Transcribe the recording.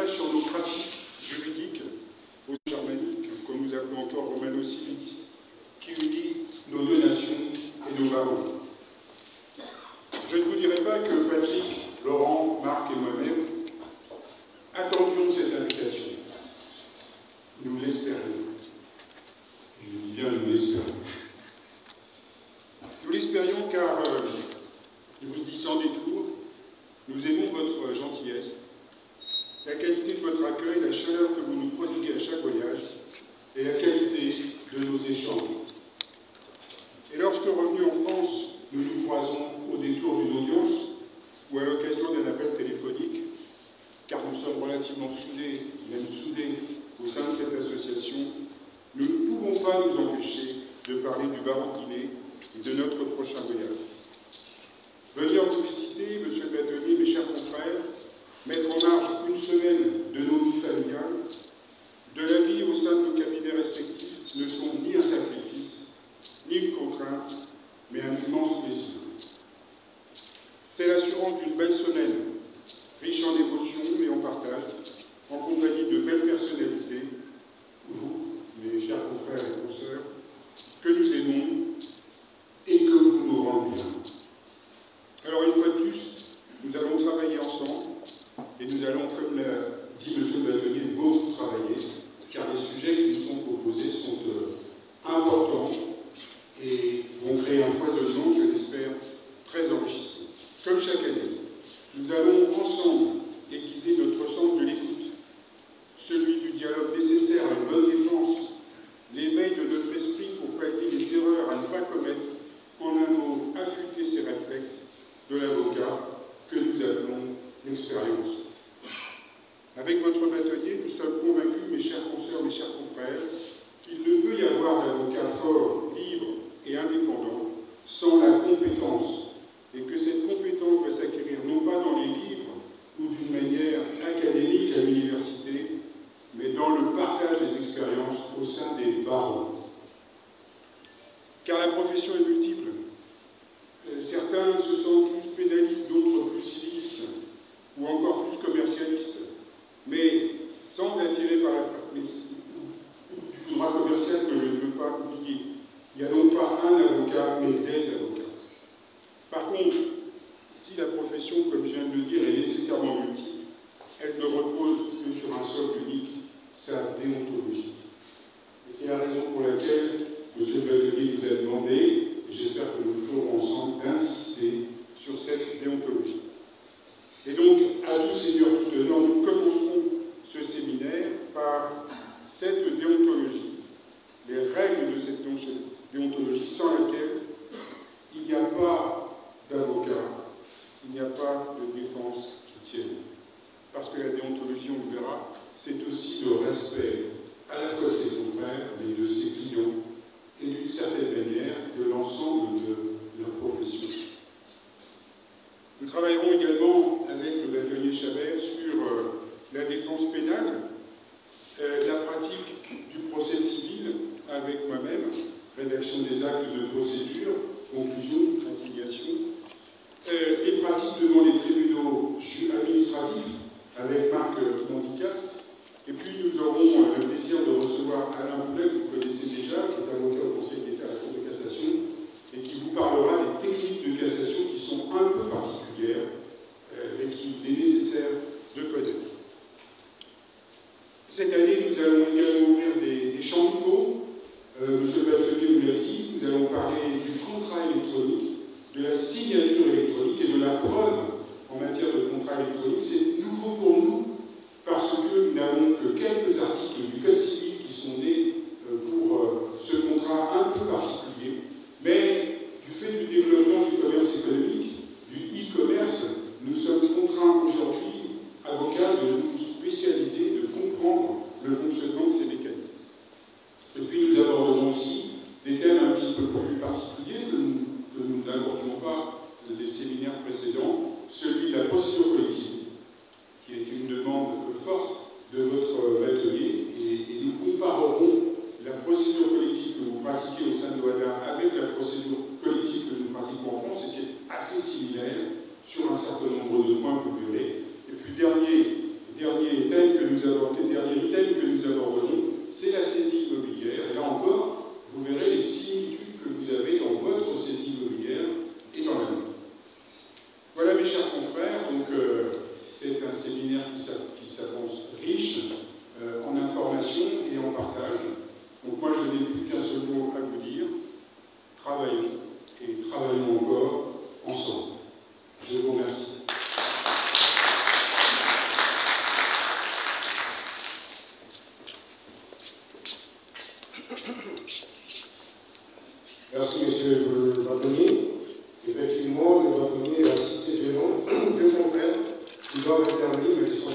davantage sur nos pratiques juridiques aux germaniques, comme nous appelons encore romano-civilistes, qui unit nos deux nations et nos barreaux. Je ne vous dirai pas que Patrick, Laurent, Marc et moi-même attendions cette invitation. Nous l'espérions. Je dis bien nous l'espérions. Nous l'espérions car, je vous le dis sans détour, nous aimons votre gentillesse, la qualité de votre accueil, la chaleur que vous nous prodiguez à chaque voyage et la qualité de nos échanges. Et lorsque revenus en France, nous nous croisons au détour d'une audience ou à l'occasion d'un appel téléphonique, car nous sommes relativement soudés, même soudés au sein de cette association, nous ne pouvons pas nous empêcher de parler du barreau de Guinée et de notre prochain voyage. Venir vous visiter, monsieur le bâtonnier, mes chers confrères, mettre en marge une semaine de nos vies familiales, de la vie au sein de nos cabinets respectifs, ne sont ni un sacrifice, ni une contrainte, mais un immense plaisir. C'est l'assurance d'une belle semaine, riche en émotions et en partage, en compagnie de belles personnalités, vous, mes chers confrères et consoeurs, que nous aimons et que vous nous rendez bien. Alors une fois de plus, nous allons travailler ensemble et nous allons, comme l'a dit M. le bâtonnier, beaucoup travailler, car les sujets qui nous sont proposés sont importants et vont créer un foisonnement, je l'espère, très enrichissant. Comme chaque année, nous allons ensemble aiguiser notre sens de l'écoute, celui du dialogue nécessaire à une bonne défense, l'éveil de notre esprit pour pallier les erreurs à ne pas commettre, en un mot, affûter ses réflexes de l'avocat que nous appelons l'expérience. Avec votre bâtonnier, nous sommes convaincus, mes chers consoeurs, mes chers confrères, qu'il ne peut y avoir d'avocat fort, libre et indépendant sans la compétence, et que cette compétence doit s'acquérir non pas dans les livres ou d'une manière académique à l'université, mais dans le partage des expériences au sein des barreaux. Car la profession est multiple. Certains se sentent plus pénalistes, d'autres plus civilistes, ou encore plus commercialistes. Mais sans attirer par du droit commercial que je ne veux pas oublier. Il n'y a donc pas un avocat, mais des avocats. Par contre, si la profession, comme je viens de le dire, est nécessairement multiple, elle ne repose que sur un socle unique, sa déontologie. Et c'est la raison pour laquelle M. le bâtonnier nous a demandé, et j'espère que nous le ferons ensemble, d'insister sur cette déontologie. Et donc, à tout seigneur, tout honneur, nous commencerons ce séminaire par cette déontologie, les règles de cette déontologie sans laquelle il n'y a pas d'avocat, il n'y a pas de défense qui tienne. Parce que la déontologie, on le verra, c'est aussi le respect à la fois de ses confrères, mais de ses clients, et d'une certaine manière de l'ensemble de la profession. Nous travaillerons également avec le bâtonnier Chabert sur la défense pénale, la pratique du procès civil avec moi-même, rédaction des actes de procédure, conclusion, assignation, les pratiques devant les tribunaux administratifs avec Marc Mondicas, et puis nous aurons le plaisir de recevoir Alain Boulet, que vous connaissez déjà, qui est avocat au Conseil d'État à la Cour de cassation, et qui vous parlera des techniques de cassation qui sont un peu particulières, et qu'il est nécessaire de connaître. Cette année, nous allons également ouvrir des champs nouveaux. Monsieur le bâtonnier vous l'a dit, nous allons parler du contrat électronique, de la signature électronique et de la preuve en matière de contrat électronique. C'est nouveau pour nous parce que nous n'avons que quelques articles du Code civil qui sont nés pour ce contrat un peu particulier, mais du fait du développement du commerce économique, du e-commerce, nous sommes contraints aujourd'hui, avocats, de nous spécialiser, de comprendre le fonctionnement de ces mécanismes. Et puis nous aborderons aussi des thèmes un petit peu plus particuliers que nous n'abordions pas des séminaires précédents, celui de la procédure collective, qui est une demande forte de votre bâtonnier, et nous comparerons la procédure collective que vous pratiquez au sein de l'OADA avec la procédure collective que nous pratiquons en France, et qui est assez similaire sur un certain nombre de points que vous verrez. Et puis dernier dernier thème que nous abordons, c'est la saisie immobilière. Et là encore, vous verrez les similitudes que vous avez dans votre saisie immobilière et dans la nôtre. Voilà mes chers confrères, donc c'est un séminaire qui s'avance riche en informations et en partage. Donc moi je n'ai plus qu'un seul mot à vous dire, travaillons et travaillons encore ensemble. Je vous remercie. Merci, monsieur le bâtonnier. Effectivement, le bâtonnier a cité deux noms, deux confrères qui doivent être permis, mais qui sont